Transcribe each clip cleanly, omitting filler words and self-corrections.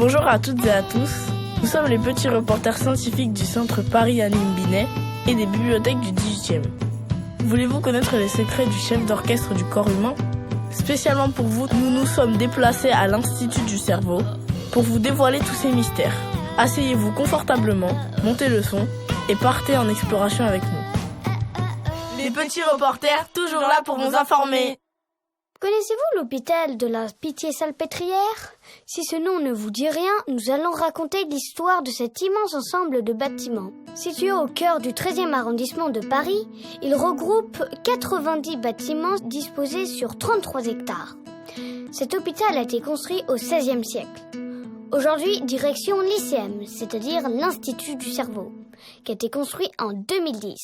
Bonjour à toutes et à tous. Nous sommes les petits reporters scientifiques du Centre Paris-Annelime Binet et des bibliothèques du 18e. Voulez-vous connaître les secrets du chef d'orchestre du corps humain ? Spécialement pour vous, nous nous sommes déplacés à l'Institut du cerveau pour vous dévoiler tous ces mystères. Asseyez-vous confortablement, montez le son et partez en exploration avec nous. Les petits reporters, toujours là pour vous informer. Connaissez-vous l'hôpital de la Pitié-Salpêtrière ? Si ce nom ne vous dit rien, nous allons raconter l'histoire de cet immense ensemble de bâtiments. Situé au cœur du 13e arrondissement de Paris, il regroupe 90 bâtiments disposés sur 33 hectares. Cet hôpital a été construit au XVIe siècle. Aujourd'hui, direction l'ICM, c'est-à-dire l'Institut du cerveau, qui a été construit en 2010.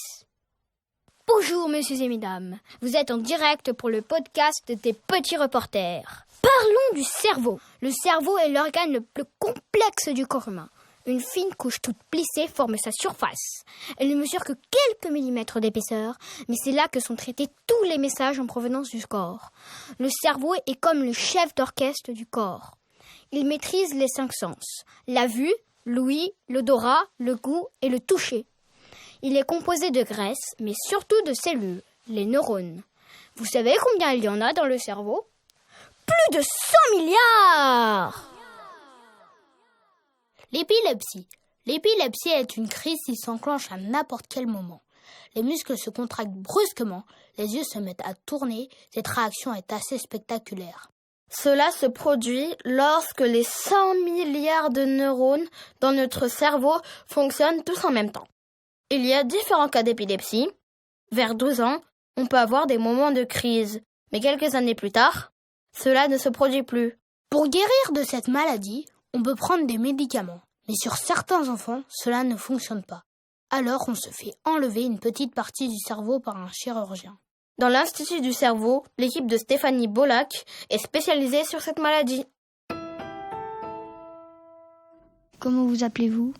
Bonjour messieurs et mesdames, vous êtes en direct pour le podcast des petits reporters. Parlons du cerveau. Le cerveau est l'organe le plus complexe du corps humain. Une fine couche toute plissée forme sa surface. Elle ne mesure que quelques millimètres d'épaisseur, mais c'est là que sont traités tous les messages en provenance du corps. Le cerveau est comme le chef d'orchestre du corps. Il maîtrise les 5 sens, la vue, l'ouïe, l'odorat, le goût et le toucher. Il est composé de graisse, mais surtout de cellules, les neurones. Vous savez combien il y en a dans le cerveau ? Plus de 100 milliards ! L'épilepsie. L'épilepsie est une crise qui s'enclenche à n'importe quel moment. Les muscles se contractent brusquement, les yeux se mettent à tourner, cette réaction est assez spectaculaire. Cela se produit lorsque les 100 milliards de neurones dans notre cerveau fonctionnent tous en même temps. Il y a différents cas d'épilepsie. Vers 12 ans, on peut avoir des moments de crise, mais quelques années plus tard, cela ne se produit plus. Pour guérir de cette maladie, on peut prendre des médicaments, mais sur certains enfants, cela ne fonctionne pas. Alors on se fait enlever une petite partie du cerveau par un chirurgien. Dans l'Institut du cerveau, l'équipe de Stéphanie Bollac est spécialisée sur cette maladie. Comment vous appelez-vous ?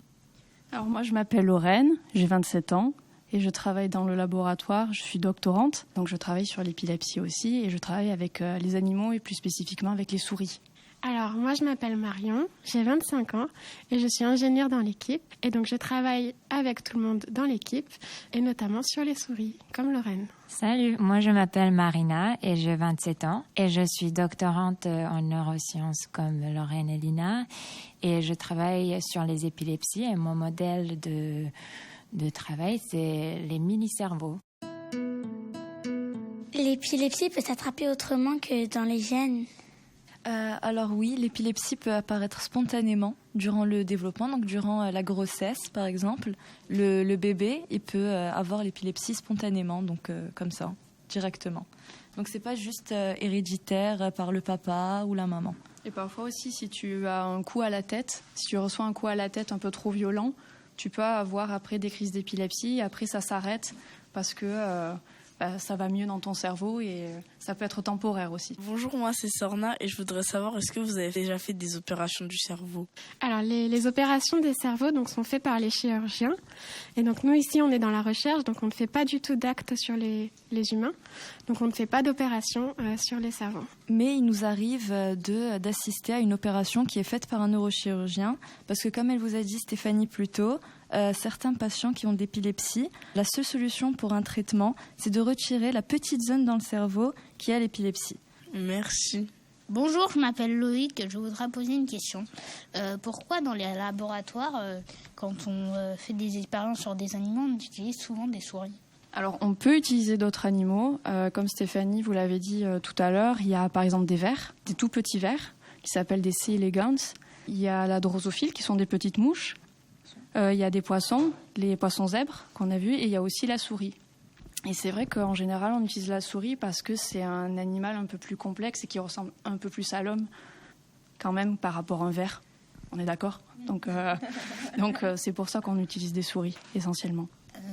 Alors moi je m'appelle Lorraine, j'ai 27 ans et je travaille dans le laboratoire, je suis doctorante, donc je travaille sur l'épilepsie aussi et je travaille avec les animaux et plus spécifiquement avec les souris. Alors, moi, je m'appelle Marion, j'ai 25 ans et je suis ingénieure dans l'équipe. Et donc, je travaille avec tout le monde dans l'équipe et notamment sur les souris, comme Lorraine. Salut, moi je m'appelle Marina et j'ai 27 ans et je suis doctorante en neurosciences comme Lorraine et Lina et je travaille sur les épilepsies et mon modèle de travail, c'est les mini-cerveaux. L'épilepsie peut s'attraper autrement que dans les gènes. Alors oui, l'épilepsie peut apparaître spontanément durant le développement, donc durant la grossesse par exemple. Le bébé, il peut avoir l'épilepsie spontanément, donc comme ça, directement. Donc c'est pas juste héréditaire par le papa ou la maman. Et parfois aussi, si tu as un coup à la tête, si tu reçois un coup à la tête un peu trop violent, tu peux avoir après des crises d'épilepsie, et après ça s'arrête parce que ça va mieux dans ton cerveau et ça peut être temporaire aussi. Bonjour, moi c'est Sorna et je voudrais savoir, est-ce que vous avez déjà fait des opérations du cerveau ? Alors, les opérations des cerveaux donc, sont faites par les chirurgiens. Et donc, nous, ici, on est dans la recherche, donc on ne fait pas du tout d'actes sur les humains. Donc, on ne fait pas d'opération sur les cerveaux. Mais il nous arrive d'assister à une opération qui est faite par un neurochirurgien, parce que comme elle vous a dit Stéphanie plus tôt, certains patients qui ont de l'épilepsie, la seule solution pour un traitement, c'est de retirer la petite zone dans le cerveau qui a l'épilepsie. Merci. Bonjour, je m'appelle Loïc, je voudrais poser une question. Pourquoi dans les laboratoires, quand on fait des expériences sur des animaux, on utilise souvent des souris ? Alors, on peut utiliser d'autres animaux. Comme Stéphanie vous l'avait dit tout à l'heure, il y a par exemple des vers, des tout petits vers, qui s'appellent des C. elegans. Il y a la drosophile, qui sont des petites mouches. Il y a des poissons, les poissons zèbres qu'on a vus, et il y a aussi la souris. Et c'est vrai qu'en général, on utilise la souris parce que c'est un animal un peu plus complexe et qui ressemble un peu plus à l'homme, quand même, par rapport à un ver. On est d'accord ? Donc, c'est pour ça qu'on utilise des souris, essentiellement.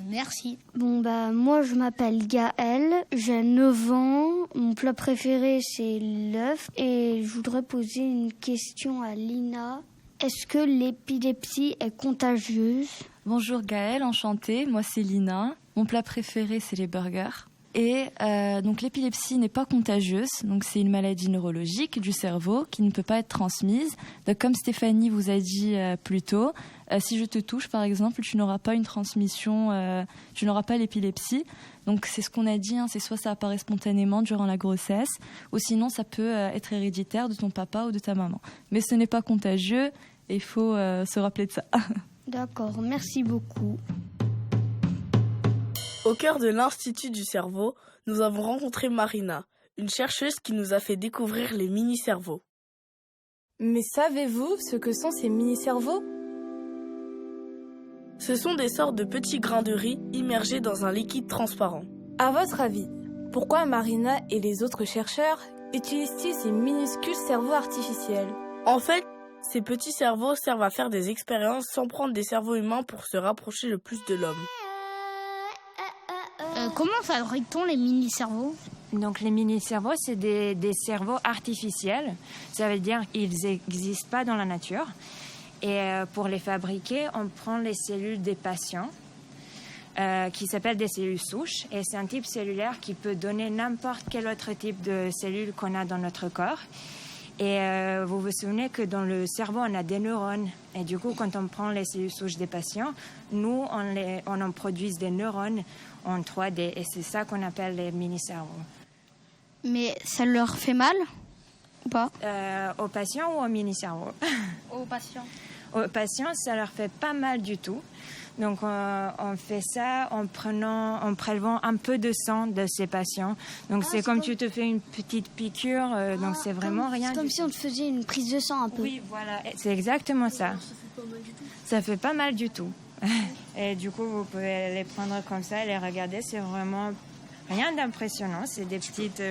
Merci. Moi je m'appelle Gaëlle, j'ai 9 ans, mon plat préféré c'est l'œuf et je voudrais poser une question à Lina. Est-ce que l'épilepsie est contagieuse ? Bonjour Gaëlle, enchantée, moi c'est Lina. Mon plat préféré c'est les burgers. Et donc l'épilepsie n'est pas contagieuse, donc c'est une maladie neurologique du cerveau qui ne peut pas être transmise. Donc, comme Stéphanie vous a dit plus tôt, si je te touche par exemple, tu n'auras pas une transmission, tu n'auras pas l'épilepsie. Donc c'est ce qu'on a dit, c'est soit ça apparaît spontanément durant la grossesse, ou sinon ça peut être héréditaire de ton papa ou de ta maman. Mais ce n'est pas contagieux et il faut se rappeler de ça. D'accord, merci beaucoup. Au cœur de l'Institut du cerveau, nous avons rencontré Marina, une chercheuse qui nous a fait découvrir les mini-cerveaux. Mais savez-vous ce que sont ces mini-cerveaux ? Ce sont des sortes de petits grains de riz immergés dans un liquide transparent. À votre avis, pourquoi Marina et les autres chercheurs utilisent-ils ces minuscules cerveaux artificiels ? En fait, ces petits cerveaux servent à faire des expériences sans prendre des cerveaux humains pour se rapprocher le plus de l'homme. Comment fabrique-t-on les mini-cerveaux ? Donc les mini-cerveaux, c'est des cerveaux artificiels. Ça veut dire qu'ils n'existent pas dans la nature. Et pour les fabriquer, on prend les cellules des patients, qui s'appellent des cellules souches. Et c'est un type cellulaire qui peut donner n'importe quel autre type de cellules qu'on a dans notre corps. Et vous vous souvenez que dans le cerveau, on a des neurones. Et du coup, quand on prend les cellules souches des patients, nous, on en produit des neurones en 3D. Et c'est ça qu'on appelle les mini-cerveaux. Mais ça leur fait mal ou pas ? Aux patients ou aux mini-cerveaux ? Aux patients. Aux patients, ça leur fait pas mal du tout. Donc, on fait ça en prélevant un peu de sang de ces patients. Donc, c'est comme tu te fais une petite piqûre. Donc, c'est vraiment rien. C'est comme si on te faisait une prise de sang un peu. Oui, voilà. C'est exactement ça. Ça fait pas mal du tout. Et du coup, vous pouvez les prendre comme ça et les regarder. C'est vraiment rien d'impressionnant. C'est des petites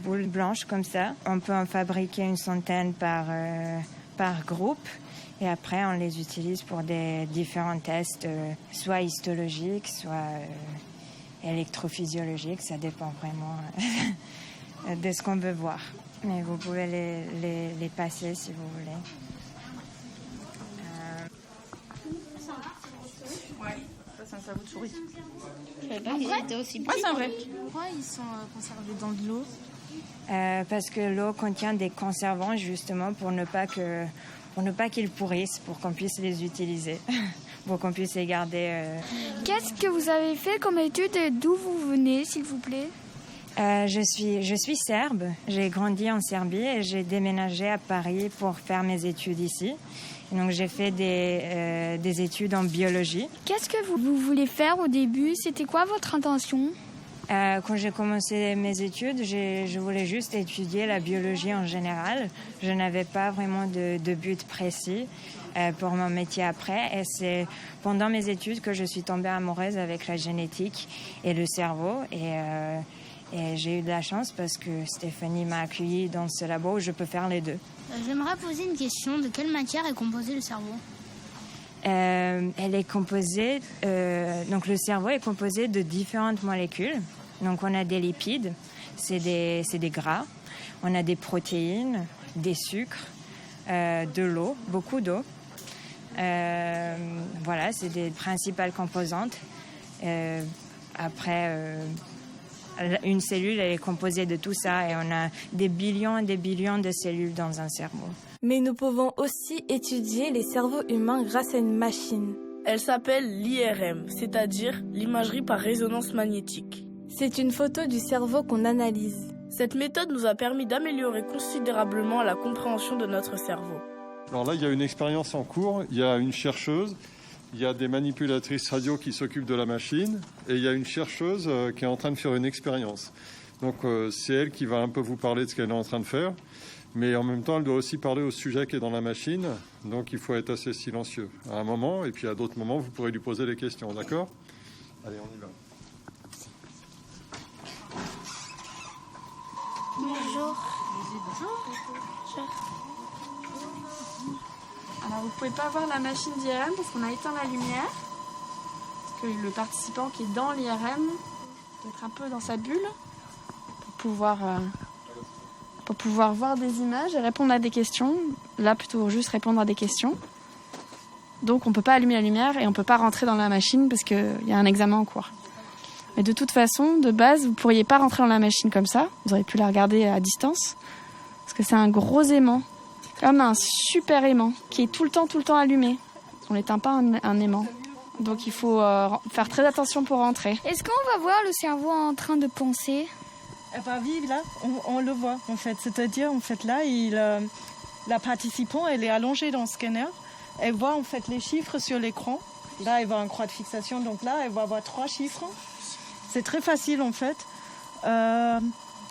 boules blanches comme ça. On peut en fabriquer une centaine par groupe. Et après, on les utilise pour des différents tests, soit histologiques, soit électrophysiologiques. Ça dépend vraiment de ce qu'on veut voir. Mais vous pouvez les passer si vous voulez. Ouais, ça c'est un cerveau de souris. Je savais pas qu'ils étaient aussi petits. Ouais, c'est un vrai. Pourquoi ils sont conservés dans de l'eau ? Parce que l'eau contient des conservants justement pour ne pas qu'ils pourrissent, pour qu'on puisse les utiliser, pour qu'on puisse les garder. Qu'est-ce que vous avez fait comme étude et d'où vous venez, s'il vous plaît ? Je suis serbe, j'ai grandi en Serbie et j'ai déménagé à Paris pour faire mes études ici. Et donc j'ai fait des études en biologie. Qu'est-ce que vous voulez faire au début ? C'était quoi votre intention ? Quand j'ai commencé mes études, je voulais juste étudier la biologie en général. Je n'avais pas vraiment de but précis pour mon métier après. Et c'est pendant mes études que je suis tombée amoureuse avec la génétique et le cerveau. Et j'ai eu de la chance parce que Stéphanie m'a accueillie dans ce labo où je peux faire les deux. J'aimerais poser une question. De quelle matière est composé le cerveau ? Elle est composée, donc le cerveau est composé de différentes molécules. Donc on a des lipides, c'est des gras, on a des protéines, des sucres, de l'eau, beaucoup d'eau. Voilà, c'est des principales composantes. Après, une cellule, elle est composée de tout ça et on a des billions et des billions de cellules dans un cerveau. Mais nous pouvons aussi étudier les cerveaux humains grâce à une machine. Elle s'appelle l'IRM, c'est-à-dire l'imagerie par résonance magnétique. C'est une photo du cerveau qu'on analyse. Cette méthode nous a permis d'améliorer considérablement la compréhension de notre cerveau. Alors là, il y a une expérience en cours. Il y a une chercheuse, il y a des manipulatrices radio qui s'occupent de la machine et il y a une chercheuse qui est en train de faire une expérience. Donc c'est elle qui va un peu vous parler de ce qu'elle est en train de faire. Mais en même temps, elle doit aussi parler au sujet qui est dans la machine. Donc, il faut être assez silencieux à un moment. Et puis, à d'autres moments, vous pourrez lui poser des questions. D'accord ? Allez, on y va. Bonjour. Alors, vous pouvez pas voir la machine d'IRM parce qu'on a éteint la lumière. Parce que le participant qui est dans l'IRM doit être un peu dans sa bulle pour pouvoir voir des images et répondre à des questions. Là, plutôt juste répondre à des questions. Donc, on ne peut pas allumer la lumière et on ne peut pas rentrer dans la machine parce qu'il y a un examen en cours. Mais de toute façon, de base, vous ne pourriez pas rentrer dans la machine comme ça. Vous auriez pu la regarder à distance. Parce que c'est un gros aimant, comme un super aimant, qui est tout le temps allumé. On n'éteint pas un aimant. Donc il faut faire très attention pour rentrer. Est-ce qu'on va voir le cerveau en train de penser? Oui, là, on le voit en fait. C'est-à-dire, en fait, là, la participante, elle est allongée dans le scanner. Elle voit en fait les chiffres sur l'écran. Là, elle voit un croix de fixation. Donc là, elle va avoir 3 chiffres. C'est très facile en fait.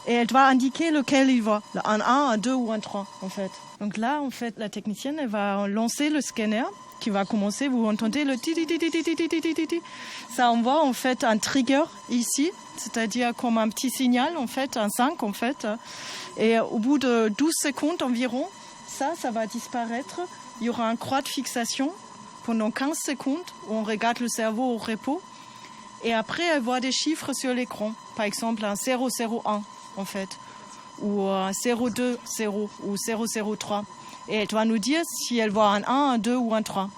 Et elle doit indiquer lequel il voit. Un 1, un 2 ou un 3 en fait. Donc là, en fait, la technicienne, elle va lancer le scanner qui va commencer. Vous entendez le ti-ti-ti-ti-ti-ti-ti-ti-ti. Ça envoie en fait un trigger ici, c'est-à-dire comme un petit signal en fait, un 5 en fait. Et au bout de 12 secondes environ, ça va disparaître. Il y aura un croix de fixation pendant 15 secondes où on regarde le cerveau au repos. Et après, elle voit des chiffres sur l'écran. Par exemple, un 001 en fait, ou un 020 ou 003. Et elle doit nous dire si elle voit un 1, un 2 ou un 3.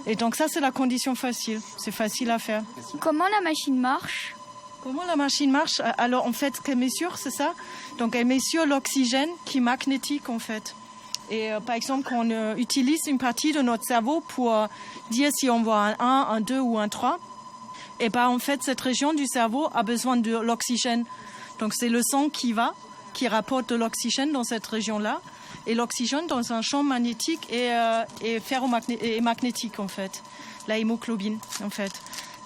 Et donc ça, c'est la condition facile. C'est facile à faire. Comment la machine marche? Comment la machine marche? Alors, en fait, ce qu'elle mesure, c'est ça. Donc, elle mesure l'oxygène qui est magnétique, en fait. Et par exemple, quand on utilise une partie de notre cerveau pour dire si on voit un 1, un 2 ou un 3, et ben, en fait, cette région du cerveau a besoin de l'oxygène. Donc, c'est le sang qui rapporte de l'oxygène dans cette région-là. Et l'oxygène dans un champ magnétique et magnétique, en fait. La hémoglobine, en fait.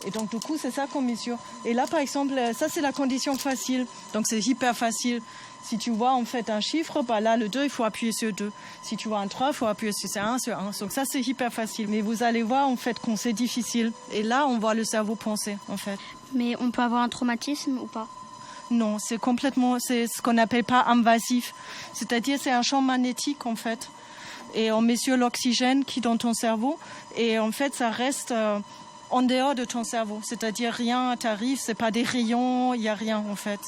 Et donc, du coup, c'est ça qu'on mesure. Et là, par exemple, ça, c'est la condition facile. Donc, c'est hyper facile. Si tu vois, en fait, un chiffre, bah là, le 2, il faut appuyer sur 2. Si tu vois un 3, il faut appuyer sur 1, sur 1. Donc, ça, c'est hyper facile. Mais vous allez voir, en fait, qu'on c'est difficile. Et là, on voit le cerveau penser, en fait. Mais on peut avoir un traumatisme ou pas? Non, c'est ce qu'on n'appelle pas invasif. C'est-à-dire, c'est un champ magnétique, en fait. Et on mesure l'oxygène qui est dans ton cerveau. Et en fait, ça reste en dehors de ton cerveau. C'est-à-dire, rien t'arrive, c'est pas des rayons, il n'y a rien, en fait.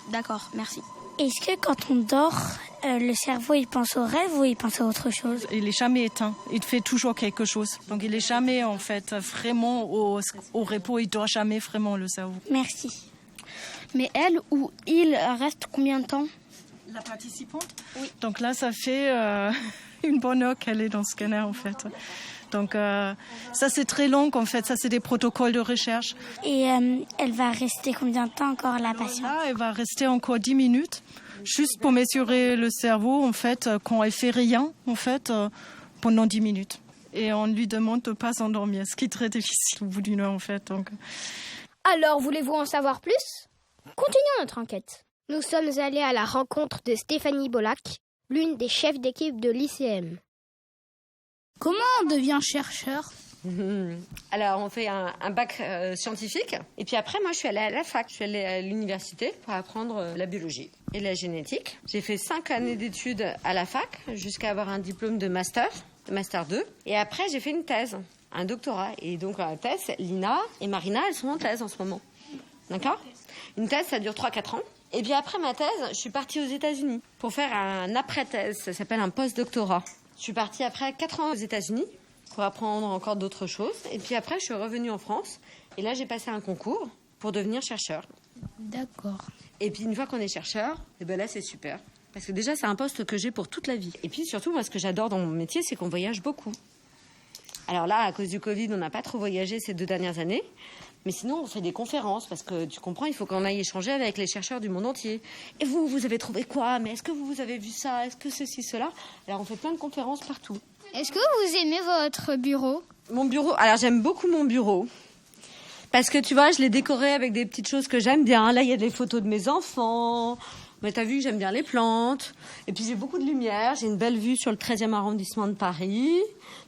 D'accord, merci. Est-ce que quand on dort, le cerveau, il pense au rêve ou il pense à autre chose? Il n'est jamais éteint. Il fait toujours quelque chose. Donc, il n'est jamais, en fait, vraiment au repos. Il ne dort jamais vraiment, le cerveau. Merci. Mais elle ou il reste combien de temps? La participante? Oui. Donc là, ça fait une bonne heure qu'elle est dans le scanner, en fait. Donc ça, c'est très long, en fait. Ça, c'est des protocoles de recherche. Et elle va rester combien de temps encore, la patiente? Là, elle va rester encore 10 minutes, juste pour mesurer le cerveau, en fait, quand elle fait rien, en fait, pendant 10 minutes. Et on lui demande de ne pas s'endormir, ce qui est très difficile au bout d'une heure, en fait. Donc. Alors, voulez-vous en savoir plus? Continuons notre enquête. Nous sommes allés à la rencontre de Stéphanie Bollac, l'une des chefs d'équipe de l'ICM. Comment on devient chercheur? Alors, on fait un bac scientifique. Et puis après, moi, je suis allée à la fac. Je suis allée à l'université pour apprendre la biologie et la génétique. J'ai fait 5 années d'études à la fac jusqu'à avoir un diplôme de master 2. Et après, j'ai fait une thèse, un doctorat. Et donc, la thèse, Lina et Marina, elles sont en thèse en ce moment. D'accord? Une thèse, ça dure 3-4 ans. Et puis après ma thèse, je suis partie aux États-Unis pour faire un après-thèse. Ça s'appelle un post-doctorat. Je suis partie après 4 ans aux États-Unis pour apprendre encore d'autres choses. Et puis après, je suis revenue en France. Et là, j'ai passé un concours pour devenir chercheur. D'accord. Et puis une fois qu'on est chercheur, et ben là, c'est super. Parce que déjà, c'est un poste que j'ai pour toute la vie. Et puis surtout, moi, ce que j'adore dans mon métier, c'est qu'on voyage beaucoup. Alors là, à cause du Covid, on n'a pas trop voyagé ces 2 dernières années. Mais sinon, on fait des conférences parce que, tu comprends, il faut qu'on aille échanger avec les chercheurs du monde entier. Et vous avez trouvé quoi? Mais est-ce que vous avez vu ça? Est-ce que ceci, cela? Alors, on fait plein de conférences partout. Est-ce que vous aimez votre bureau? Mon bureau? Alors, j'aime beaucoup mon bureau. Parce que, tu vois, je l'ai décoré avec des petites choses que j'aime bien. Là, il y a des photos de mes enfants. Mais t'as vu que j'aime bien les plantes. Et puis, j'ai beaucoup de lumière. J'ai une belle vue sur le 13e arrondissement de Paris.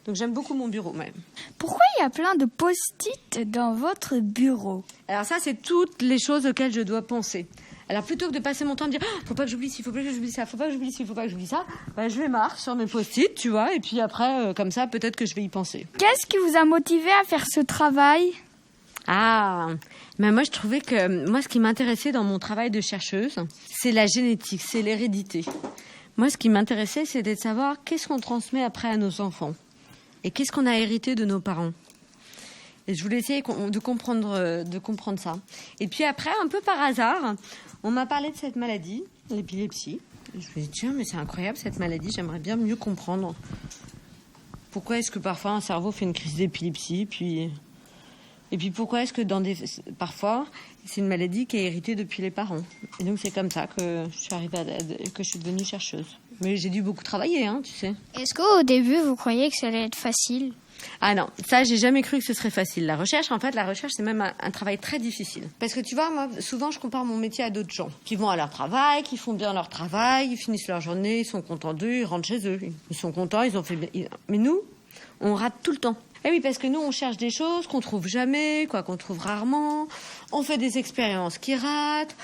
Donc, j'aime beaucoup mon bureau même. Pourquoi il y a plein de post-it dans votre bureau? Alors ça, c'est toutes les choses auxquelles je dois penser. Alors, plutôt que de passer mon temps à me dire « faut pas que j'oublie ci, faut pas que j'oublie ça, faut pas que j'oublie ci, faut pas que j'oublie ça », ben, je vais marquer sur mes post-it, tu vois. Et puis après, comme ça, peut-être que je vais y penser. Qu'est-ce qui vous a motivé à faire ce travail? Ah, mais moi je trouvais que ce qui m'intéressait dans mon travail de chercheuse, c'est la génétique, c'est l'hérédité. Moi, ce qui m'intéressait, c'était de savoir qu'est-ce qu'on transmet après à nos enfants et qu'est-ce qu'on a hérité de nos parents. Et je voulais essayer de comprendre ça. Et puis après, un peu par hasard, on m'a parlé de cette maladie, l'épilepsie. Je me suis dit, tiens, mais c'est incroyable cette maladie, j'aimerais bien mieux comprendre. Pourquoi est-ce que parfois un cerveau fait une crise d'épilepsie, et puis pourquoi est-ce que parfois c'est une maladie qui est héritée depuis les parents. Et donc c'est comme ça que je suis devenue chercheuse. Mais j'ai dû beaucoup travailler, tu sais. Est-ce qu'au début vous croyez que ça allait être facile ? Ah non, ça j'ai jamais cru que ce serait facile. La recherche c'est même un travail très difficile. Parce que tu vois, moi souvent je compare mon métier à d'autres gens qui vont à leur travail, qui font bien leur travail, ils finissent leur journée, ils sont contents d'eux, ils rentrent chez eux. Ils sont contents, ils ont fait bien. Mais nous, on rate tout le temps. Eh oui, parce que nous, on cherche des choses qu'on trouve jamais, qu'on trouve rarement. On fait des expériences qui ratent.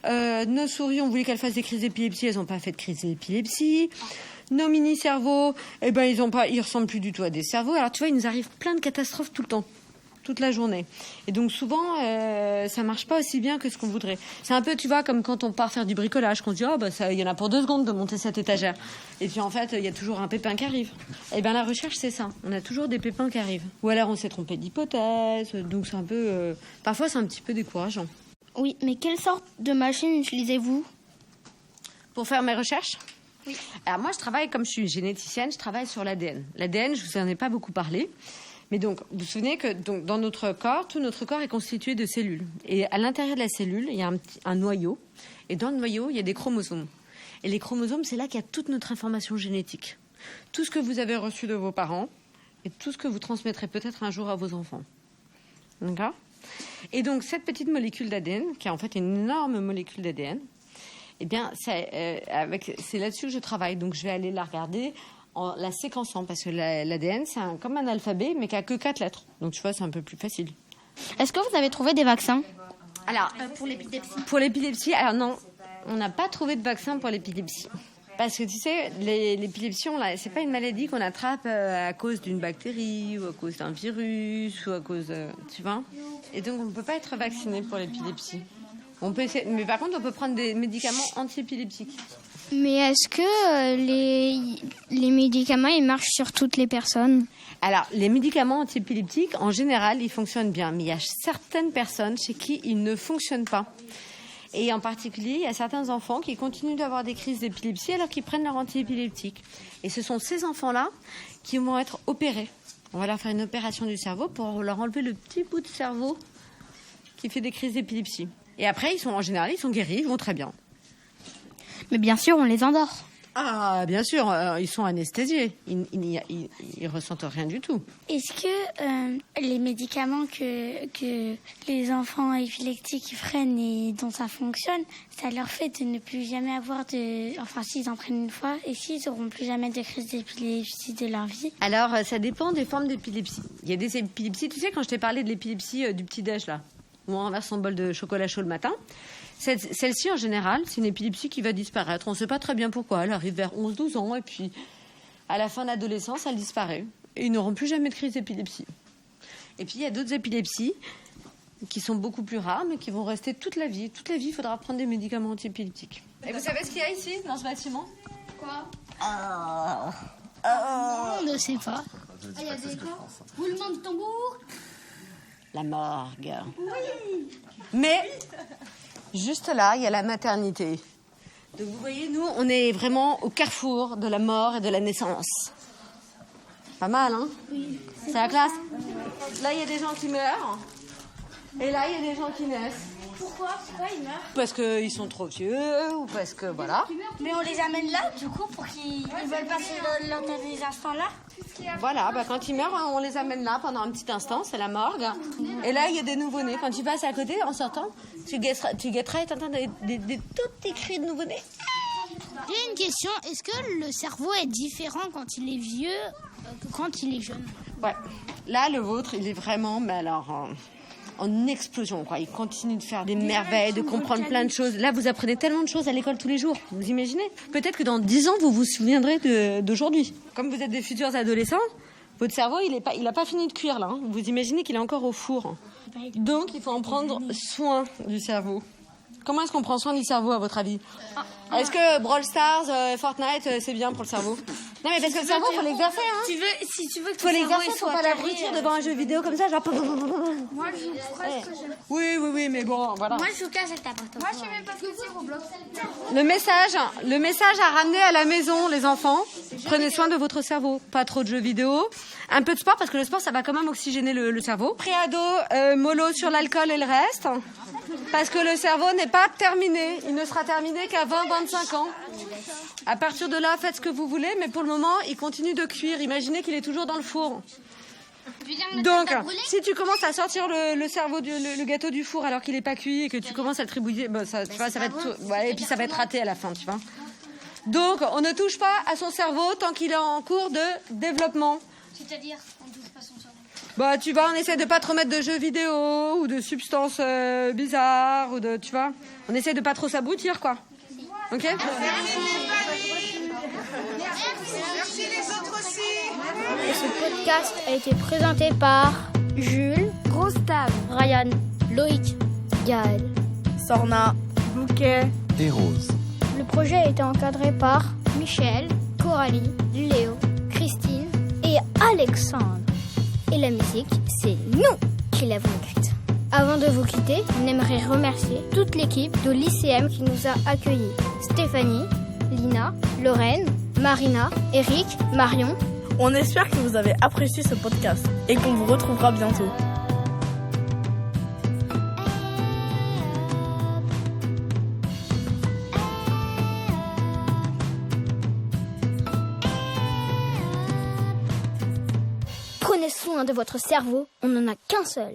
Nos souris, on voulait qu'elles fassent des crises d'épilepsie, elles n'ont pas fait de crise d'épilepsie. Nos mini-cerveaux, ils ressemblent plus du tout à des cerveaux. Alors tu vois, il nous arrive plein de catastrophes tout le temps, toute la journée. Et donc souvent, ça marche pas aussi bien que ce qu'on voudrait. C'est un peu, tu vois, comme quand on part faire du bricolage, qu'on se dit, il y en a pour 2 secondes de monter cette étagère. Et puis en fait, il y a toujours un pépin qui arrive. Et bien la recherche, c'est ça. On a toujours des pépins qui arrivent. Ou alors on s'est trompé d'hypothèse. Donc c'est un peu, parfois c'est un petit peu décourageant. Oui, mais quelle sorte de machine utilisez-vous pour faire mes recherches? Oui. Alors moi, je travaille, comme je suis généticienne, je travaille sur l'ADN. L'ADN, je vous en ai pas beaucoup parlé. Mais donc, vous vous souvenez que dans notre corps, tout notre corps est constitué de cellules. Et à l'intérieur de la cellule, il y a un noyau. Et dans le noyau, il y a des chromosomes. Et les chromosomes, c'est là qu'il y a toute notre information génétique. Tout ce que vous avez reçu de vos parents et tout ce que vous transmettrez peut-être un jour à vos enfants. D'accord ? Et donc, cette petite molécule d'ADN, qui est en fait une énorme molécule d'ADN, eh bien, c'est là-dessus que je travaille. Donc, je vais aller la regarder en la séquençant, parce que l'ADN, c'est comme un alphabet, mais qui n'a que 4 lettres. Donc, tu vois, c'est un peu plus facile. Est-ce que vous avez trouvé des vaccins ? Alors, pour l'épilepsie ? Pour l'épilepsie, alors non, on n'a pas trouvé de vaccin pour l'épilepsie. Parce que, tu sais, l'épilepsie, c'est pas une maladie qu'on attrape à cause d'une bactérie, ou à cause d'un virus, ou à cause... tu vois ? Et donc, on ne peut pas être vacciné pour l'épilepsie. On peut essayer, mais par contre, on peut prendre des médicaments anti-épileptiques. Mais est-ce que les médicaments, ils marchent sur toutes les personnes ? Alors, les médicaments anti-épileptiques, en général, ils fonctionnent bien. Mais il y a certaines personnes chez qui ils ne fonctionnent pas. Et en particulier, il y a certains enfants qui continuent d'avoir des crises d'épilepsie alors qu'ils prennent leur anti-épileptique. Et ce sont ces enfants-là qui vont être opérés. On va leur faire une opération du cerveau pour leur enlever le petit bout de cerveau qui fait des crises d'épilepsie. Et après, en général, ils sont guéris, ils vont très bien. Mais bien sûr, on les endort. Ah, bien sûr, ils sont anesthésiés. Ils ressentent rien du tout. Est-ce que les médicaments que les enfants épileptiques prennent et dont ça fonctionne, ça leur fait de ne plus jamais avoir de... Enfin, s'ils en prennent une fois, et s'ils n'auront plus jamais de crise d'épilepsie de leur vie? Alors, ça dépend des formes d'épilepsie. Il y a des épilepsies, tu sais, quand je t'ai parlé de l'épilepsie du petit-déj, là, où on renverse son bol de chocolat chaud le matin, celle-ci, en général, c'est une épilepsie qui va disparaître. On ne sait pas très bien pourquoi. Elle arrive vers 11-12 ans et puis, à la fin de l'adolescence, elle disparaît. Et ils n'auront plus jamais de crise d'épilepsie. Et puis, il y a d'autres épilepsies qui sont beaucoup plus rares, mais qui vont rester toute la vie. Toute la vie, il faudra prendre des médicaments anti-épileptiques. Et vous savez ce qu'il y a ici, dans ce bâtiment? Quoi? On ne sait pas. Il y a des quoi? Roulement de tambour? La morgue. Oui. Mais... juste là, il y a la maternité. Donc vous voyez, nous, on est vraiment au carrefour de la mort et de la naissance. Pas mal, hein? Oui. C'est la classe? Là, il y a des gens qui meurent. Et là, il y a des gens qui naissent. Pourquoi ils meurent? Parce qu'ils sont trop vieux, ou parce que, voilà. Mais on les amène là, du coup, pour qu'ils veulent passer dans des instants là? Voilà, quand ils meurent, on les amène là pendant un petit instant, c'est la morgue. Et là, il y a des nouveau-nés. Quand tu passes à côté, en sortant, tu guetteras et t'entends des tout petits cris de nouveau-nés. J'ai une question, est-ce que le cerveau est différent quand il est vieux que quand il est jeune? Ouais, là, le vôtre, il est vraiment, mais alors... en explosion, quoi. Il continue de faire des merveilles, de comprendre plein de choses. Là, vous apprenez tellement de choses à l'école tous les jours. Vous imaginez? Peut-être que dans 10 ans, vous vous souviendrez d'aujourd'hui. Comme vous êtes des futurs adolescents, votre cerveau, il a pas fini de cuire, là. Hein. Vous imaginez qu'il est encore au four. Donc, il faut en prendre soin du cerveau. Comment est-ce qu'on prend soin du cerveau, à votre avis? Est-ce que Brawl Stars, Fortnite, c'est bien pour le cerveau? Non, mais parce que le cerveau, faut l'exercer, hein. Si tu veux que Faut l'exercer, faut pas l'abrutir devant un jeu vidéo comme ça, genre. Moi, je joue presque jamais. Oui, mais bon, voilà. Moi, je joue qu'à cet appartement. Moi, je sais même pas ce que c'est Roblox. Le message à ramener à la maison, les enfants. Prenez soin de votre cerveau. Pas trop de jeux vidéo. Un peu de sport, parce que le sport, ça va quand même oxygéner le cerveau. Préado, mollo sur l'alcool et le reste. Parce que le cerveau n'est pas terminé. Il ne sera terminé qu'à 20-25 ans. À partir de là, faites ce que vous voulez, mais pour le moment, il continue de cuire. Imaginez qu'il est toujours dans le four. Donc, si tu commences à sortir le cerveau, le gâteau du four alors qu'il n'est pas cuit et que tu commences à le tribouiller, ça va être, ouais, et puis ça va être raté à la fin, tu vois. Donc, on ne touche pas à son cerveau tant qu'il est en cours de développement. C'est-à-dire, on touche pas son cerveau. Tu vois, on essaie de pas trop mettre de jeux vidéo ou de substances bizarres ou tu vois, on essaie de pas trop s'abrutir, quoi. Ok. Merci les autres aussi. Et ce podcast a été présenté par Jules, Gustave, Ryan, Loïc, Gaël, Sorna, Bouquet et Rose. Le projet a été encadré par Michel, Coralie, Léo, Christine et Alexandre. Et la musique, c'est nous qui l'avons écrite. Avant de vous quitter, on aimerait remercier toute l'équipe de l'ICM qui nous a accueillis. Stéphanie, Lina, Lorraine, Marina, Eric, Marion. On espère que vous avez apprécié ce podcast et qu'on vous retrouvera bientôt. Prenez soin de votre cerveau, on n'en a qu'un seul.